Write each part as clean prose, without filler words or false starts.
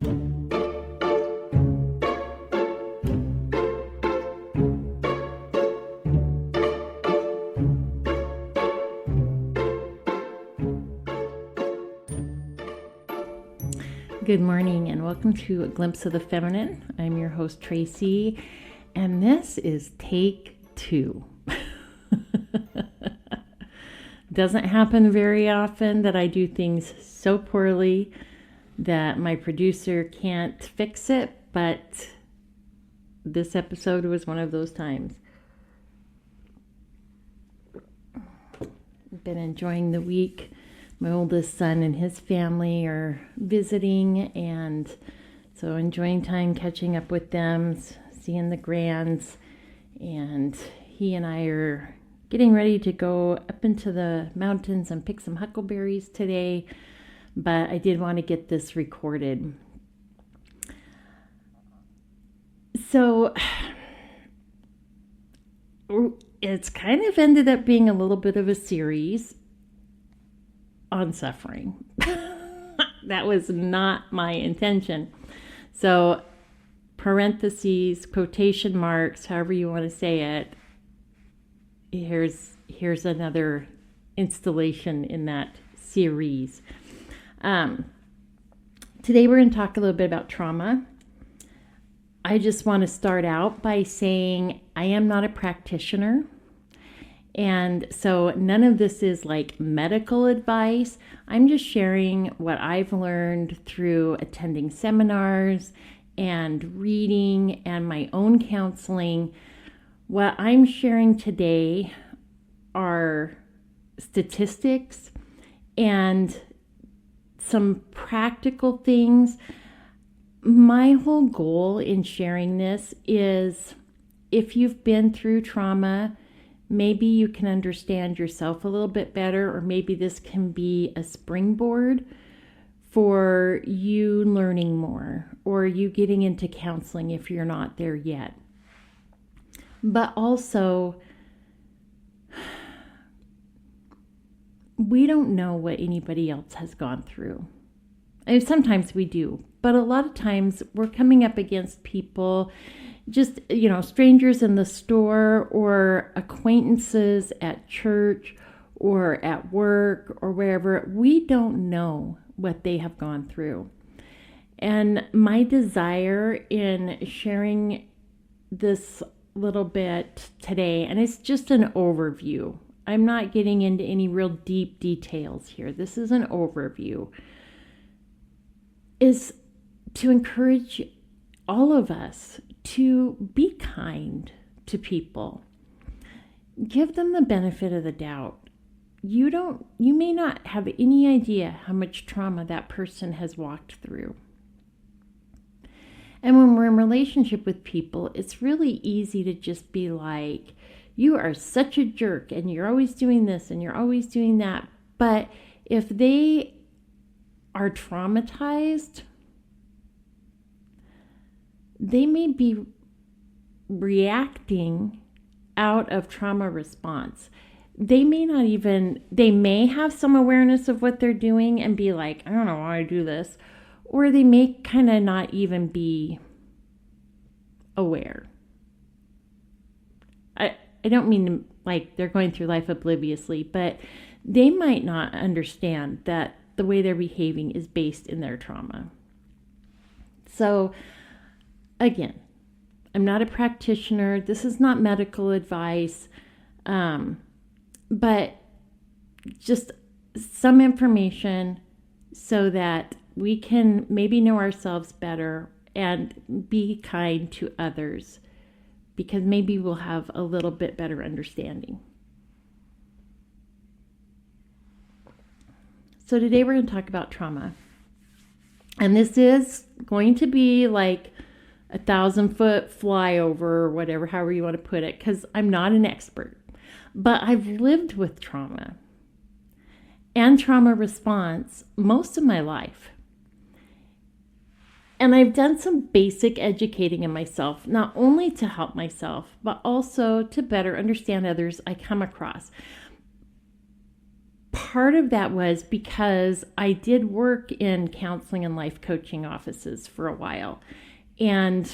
Good morning and welcome to A Glimpse of the Feminine. I'm your host Tracy and this is take 2. Doesn't happen very often that I do things so poorly that my producer can't fix it, but this episode was one of those times. I've been enjoying the week. My oldest son and his family are visiting, and so enjoying time catching up with them, seeing the grands, and he and I are getting ready to go up into the mountains and pick some huckleberries today, but I did want to get this recorded. So it's kind of ended up being a little bit of a series on suffering. That was not my intention. So parentheses, quotation marks, however you want to say it, here's another installation in that series. Today we're going to talk a little bit about trauma. I just want to start out by saying I am not a practitioner. And so none of this is like medical advice. I'm just sharing what I've learned through attending seminars and reading and my own counseling. What I'm sharing today are statistics and some practical things. My whole goal in sharing this is if you've been through trauma, maybe you can understand yourself a little bit better, or maybe this can be a springboard for you learning more, or you getting into counseling if you're not there yet. But also, we don't know what anybody else has gone through. And sometimes we do, but a lot of times we're coming up against people, just, strangers in the store or acquaintances at church or at work or wherever. We don't know what they have gone through. And my desire in sharing this little bit today, and it's just an overview. I'm not getting into any real deep details here. This is an overview. Is to encourage all of us to be kind to people. Give them the benefit of the doubt. You may not have any idea how much trauma that person has walked through. And when we're in relationship with people, it's really easy to just be like, you are such a jerk and you're always doing this and you're always doing that. But if they are traumatized, they may be reacting out of trauma response. They may have some awareness of what they're doing and be like, I don't know why I do this. Or they may kind of not even be aware. I don't mean like they're going through life obliviously, but they might not understand that the way they're behaving is based in their trauma. So again, I'm not a practitioner. This is not medical advice, but just some information so that we can maybe know ourselves better and be kind to others, because maybe we'll have a little bit better understanding. So today we're going to talk about trauma. And this is going to be like 1,000-foot flyover or whatever, however you want to put it, because I'm not an expert. But I've lived with trauma and trauma response most of my life. And I've done some basic educating in myself, not only to help myself, but also to better understand others I come across. part of that was because I did work in counseling and life coaching offices for a while. And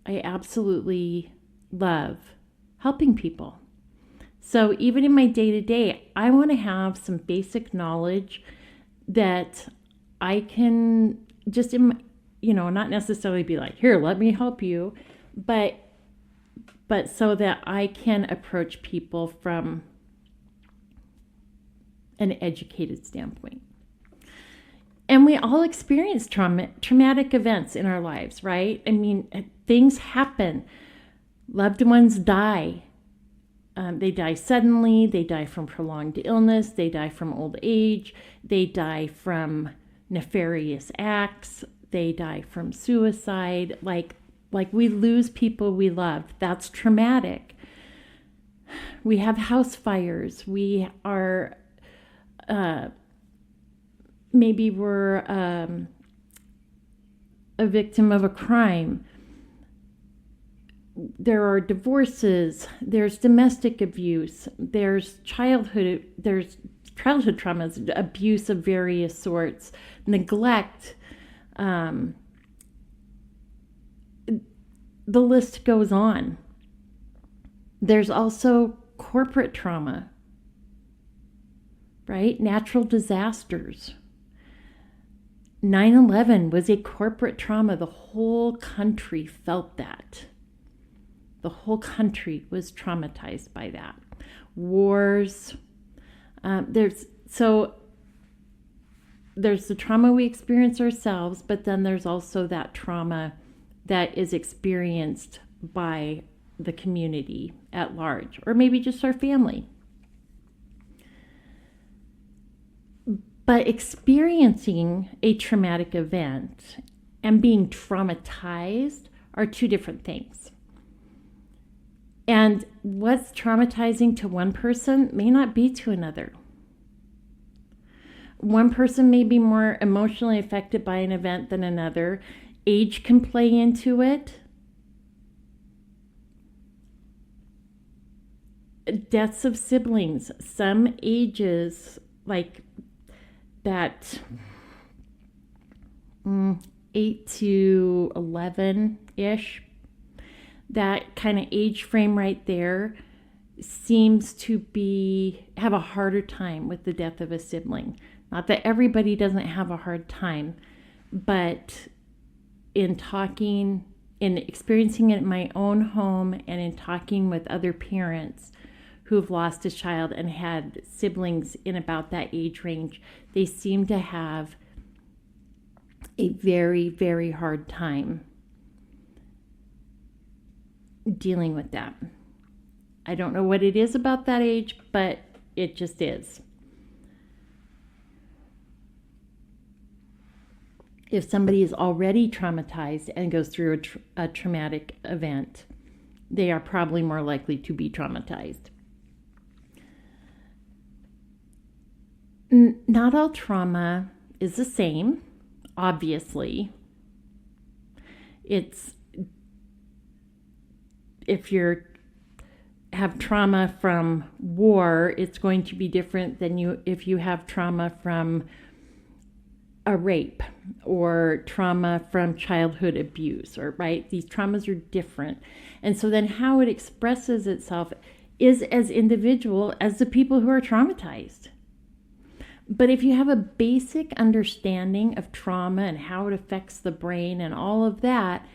I absolutely love helping people. So even in my day-to-day, I want to have some basic knowledge that I can just, not necessarily be like, here, let me help you, but so that I can approach people from an educated standpoint. And we all experience traumatic events in our lives, right? I mean, things happen. Loved ones die. They die suddenly. They die from prolonged illness. They die from old age. They die from nefarious acts. They die from suicide. Like we lose people we love. That's traumatic. We have house fires. We are, maybe we're a victim of a crime. There are divorces, there's domestic abuse, there's childhood traumas, abuse of various sorts, neglect. The list goes on. There's also corporate trauma, right? Natural disasters. 9/11 was a corporate trauma. The whole country felt that. The whole country was traumatized by that. Wars. There's the trauma we experience ourselves, but then there's also that trauma that is experienced by the community at large, or maybe just our family. But experiencing a traumatic event and being traumatized are two different things. And what's traumatizing to one person may not be to another. One person may be more emotionally affected by an event than another. Age can play into it. Deaths of siblings. Some ages, like that 8 to 11-ish, that kind of age frame right there seems to have a harder time with the death of a sibling. Not that everybody doesn't have a hard time, but in experiencing it in my own home and in talking with other parents who've lost a child and had siblings in about that age range, they seem to have a very, very hard time dealing with that. I don't know what it is about that age, but it just is. If somebody is already traumatized and goes through a traumatic event, they are probably more likely to be traumatized. Not all trauma is the same, obviously. If you have trauma from war, it's going to be different than if you have trauma from a rape or trauma from childhood abuse, right? These traumas are different. And so then how it expresses itself is as individual as the people who are traumatized. But if you have a basic understanding of trauma and how it affects the brain and all of that,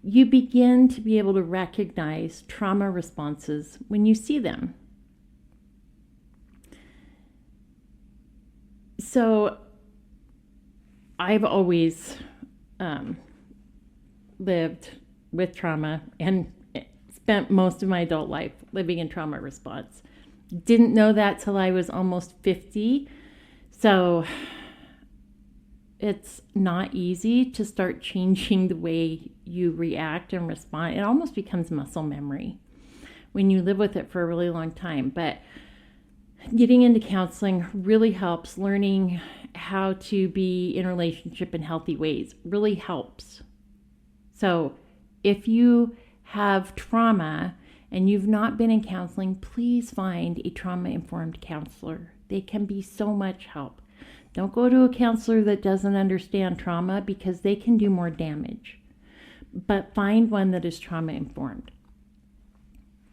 you begin to be able to recognize trauma responses when you see them. So I've always lived with trauma and spent most of my adult life living in trauma response. Didn't know that till I was almost 50. So it's not easy to start changing the way you react and respond. It almost becomes muscle memory when you live with it for a really long time. But getting into counseling really helps. Learning how to be in a relationship in healthy ways really helps. So if you have trauma and you've not been in counseling, please find a trauma-informed counselor They can be so much help. Don't go to a counselor that doesn't understand trauma because they can do more damage. But find one that is trauma informed.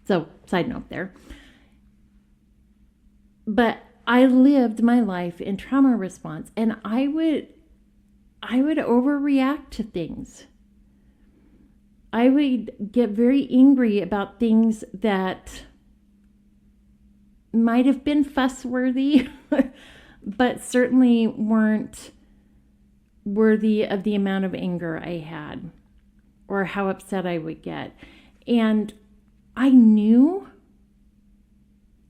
So, side note there. But I lived my life in trauma response, and I would overreact to things. I would get very angry about things that might have been fuss-worthy, but certainly weren't worthy of the amount of anger I had or how upset I would get. And I knew,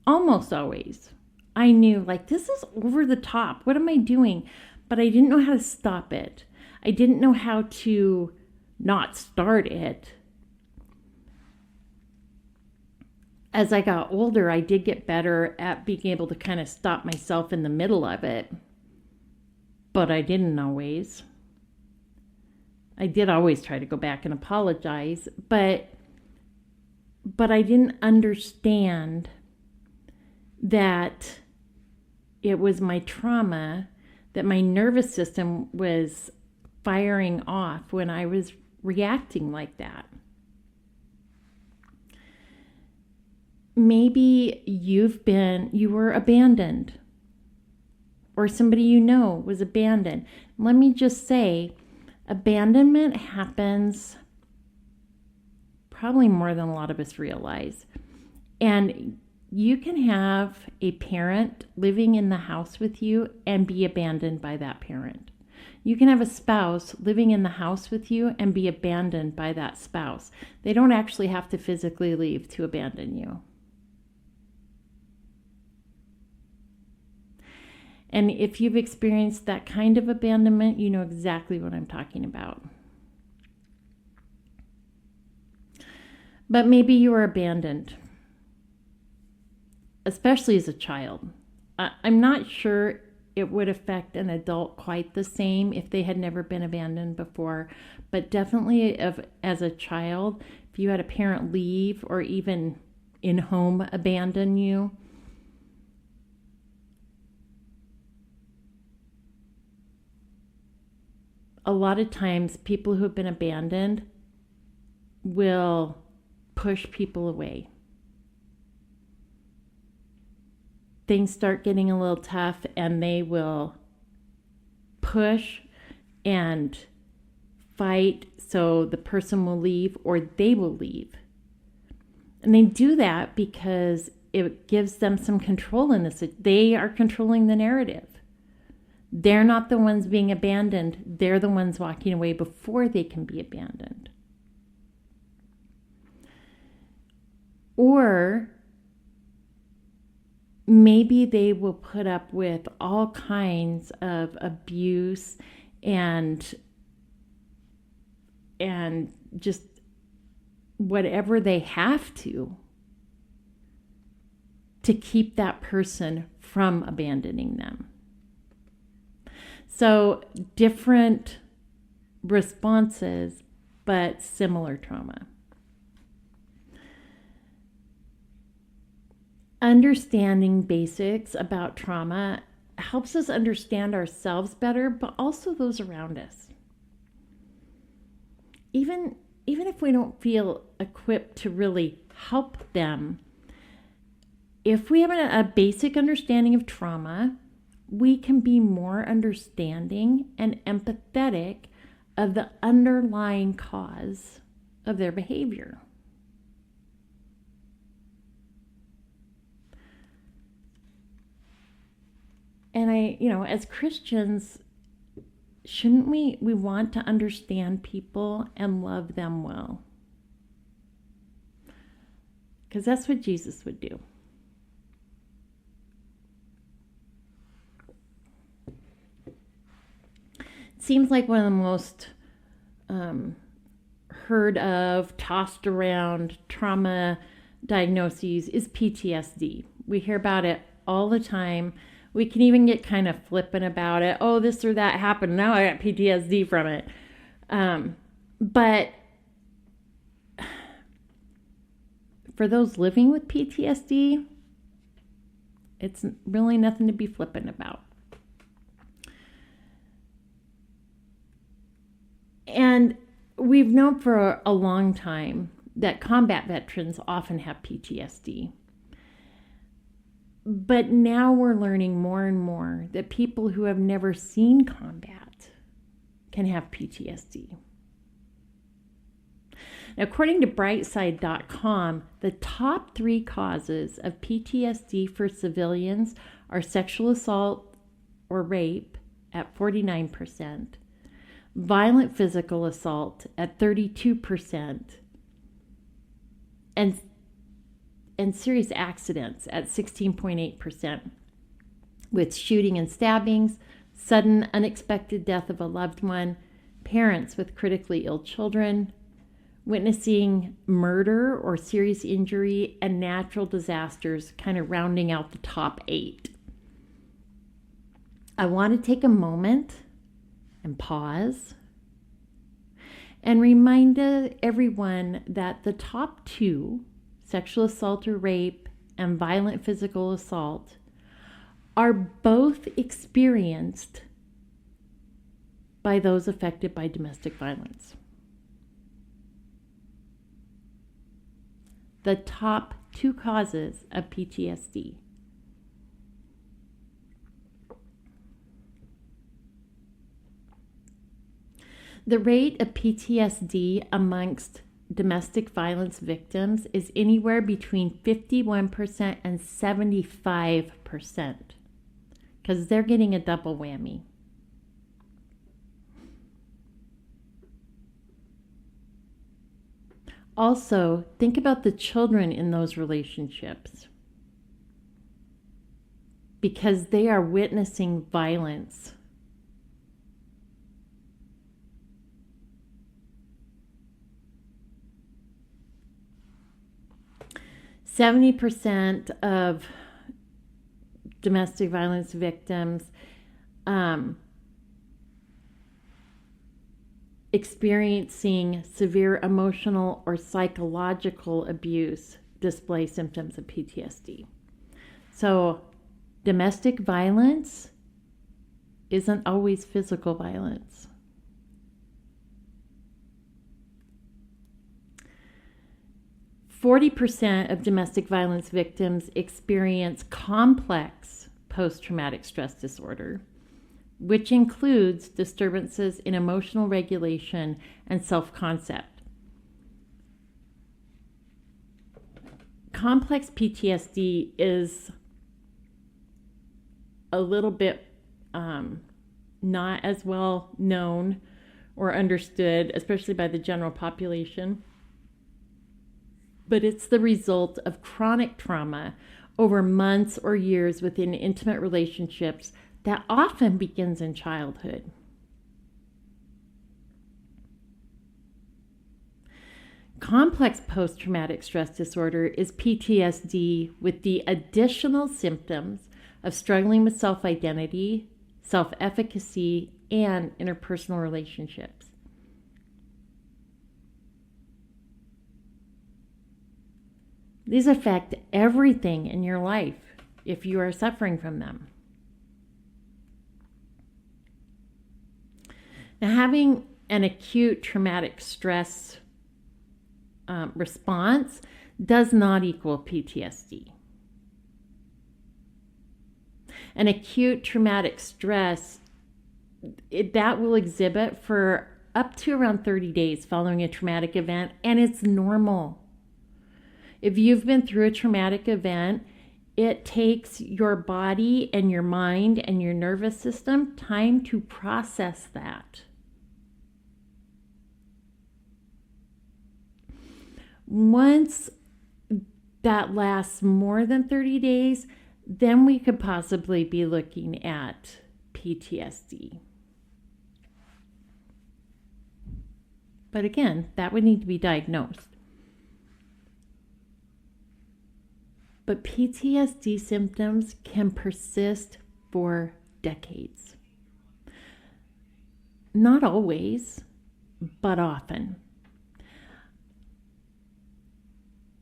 almost always, I knew, like, this is over the top. What am I doing? But I didn't know how to stop it. I didn't know how to not start it. As I got older, I did get better at being able to kind of stop myself in the middle of it. But I didn't always. I did always try to go back and apologize, but I didn't understand that it was my trauma, that my nervous system was firing off when I was reacting like that. Maybe you were abandoned, or somebody you know was abandoned. Let me just say, abandonment happens probably more than a lot of us realize. And you can have a parent living in the house with you and be abandoned by that parent. You can have a spouse living in the house with you and be abandoned by that spouse. They don't actually have to physically leave to abandon you. And if you've experienced that kind of abandonment, you know exactly what I'm talking about. But maybe you were abandoned, especially as a child. I'm not sure it would affect an adult quite the same if they had never been abandoned before, but definitely as a child, if you had a parent leave or even in home abandon you, a lot of times people who have been abandoned will push people away. Things start getting a little tough and they will push and fight so the person will leave or they will leave. And they do that because it gives them some control in this. They are controlling the narrative. They're not the ones being abandoned. They're the ones walking away before they can be abandoned. Or maybe they will put up with all kinds of abuse and just whatever they have to keep that person from abandoning them. So different responses, but similar trauma. Understanding basics about trauma helps us understand ourselves better, but also those around us. Even if we don't feel equipped to really help them, if we have a basic understanding of trauma, we can be more understanding and empathetic of the underlying cause of their behavior. And as Christians, shouldn't we want to understand people and love them well? Because that's what Jesus would do. Seems like one of the most heard of, tossed around trauma diagnoses is PTSD. We hear about it all the time. We can even get kind of flippant about it. Oh, this or that happened. Now I got PTSD from it. But for those living with PTSD, It's really nothing to be flippant about. And we've known for a long time that combat veterans often have PTSD. But now we're learning more and more that people who have never seen combat can have PTSD. According to Brightside.com, the top 3 causes of PTSD for civilians are sexual assault or rape at 49%, violent physical assault at 32%, and serious accidents at 16.8%, with shooting and stabbings, sudden unexpected death of a loved one, parents with critically ill children, witnessing murder or serious injury, and natural disasters kind of rounding out the top 8. I want to take a moment and pause and remind everyone that the top 2, sexual assault or rape and violent physical assault, are both experienced by those affected by domestic violence. The top 2 causes of PTSD. The rate of PTSD amongst domestic violence victims is anywhere between 51% and 75%, because they're getting a double whammy. Also, think about the children in those relationships, because they are witnessing violence. %70 of domestic violence victims experiencing severe emotional or psychological abuse display symptoms of PTSD. So domestic violence isn't always physical violence. %40 of domestic violence victims experience complex post-traumatic stress disorder, which includes disturbances in emotional regulation and self-concept. Complex PTSD is a little bit not as well known or understood, especially by the general population. But it's the result of chronic trauma over months or years within intimate relationships that often begins in childhood. Complex post-traumatic stress disorder is PTSD with the additional symptoms of struggling with self-identity, self-efficacy, and interpersonal relationships. These affect everything in your life if you are suffering from them. Now, having an acute traumatic stress response does not equal PTSD. An acute traumatic stress, that will exhibit for up to around 30 days following a traumatic event, and it's normal. If you've been through a traumatic event, it takes your body and your mind and your nervous system time to process that. Once that lasts more than 30 days, then we could possibly be looking at PTSD. But again, that would need to be diagnosed. But PTSD symptoms can persist for decades. Not always, but often.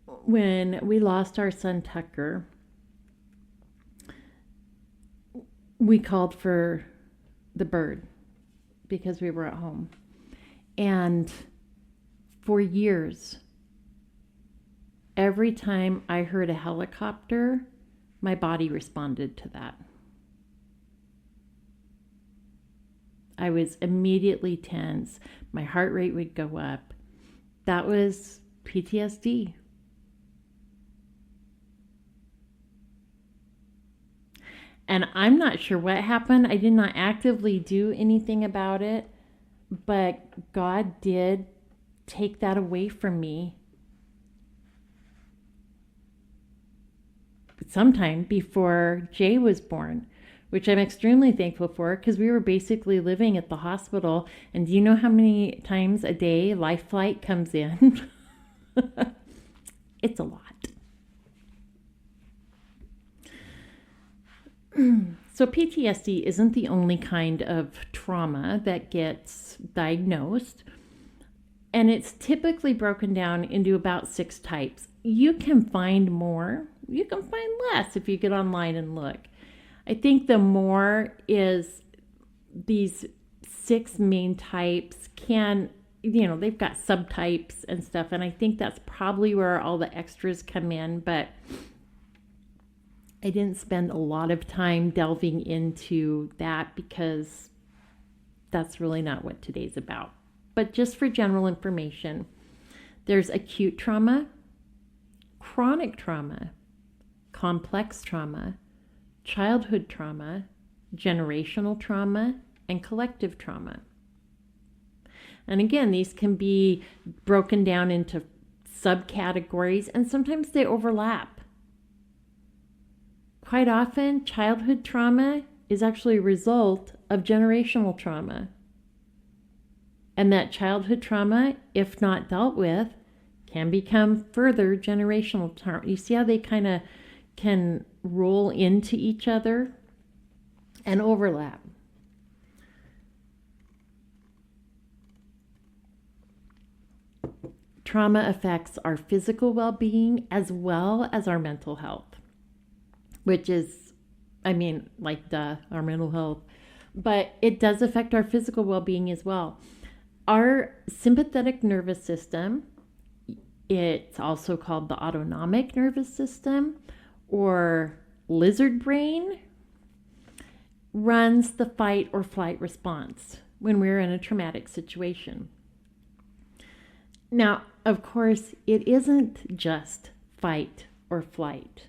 When we lost our son Tucker, we called for the bird because we were at home. And for years, every time I heard a helicopter, my body responded to that. I was immediately tense. My heart rate would go up. That was PTSD. And I'm not sure what happened. I did not actively do anything about it, but God did take that away from me sometime before Jay was born, which I'm extremely thankful for because we were basically living at the hospital. And do you know how many times a day Life Flight comes in? It's a lot. So PTSD isn't the only kind of trauma that gets diagnosed, and it's typically broken down into about 6 types. You can find more, you can find less if you get online and look. I think the more is these 6 main types can, they've got subtypes and stuff, and I think that's probably where all the extras come in, but I didn't spend a lot of time delving into that because that's really not what today's about. But just for general information, there's acute trauma, chronic trauma, complex trauma, childhood trauma, generational trauma, and collective trauma. And again, these can be broken down into subcategories, and sometimes they overlap. Quite often, childhood trauma is actually a result of generational trauma. And that childhood trauma, if not dealt with, can become further generational trauma. You see how they kind of can roll into each other and overlap. Trauma affects our physical well-being as well as our mental health. Which is, our mental health, but it does affect our physical well-being as well. Our sympathetic nervous system, it's also called the autonomic nervous system or lizard brain, runs the fight or flight response when we're in a traumatic situation. Now, of course, it isn't just fight or flight.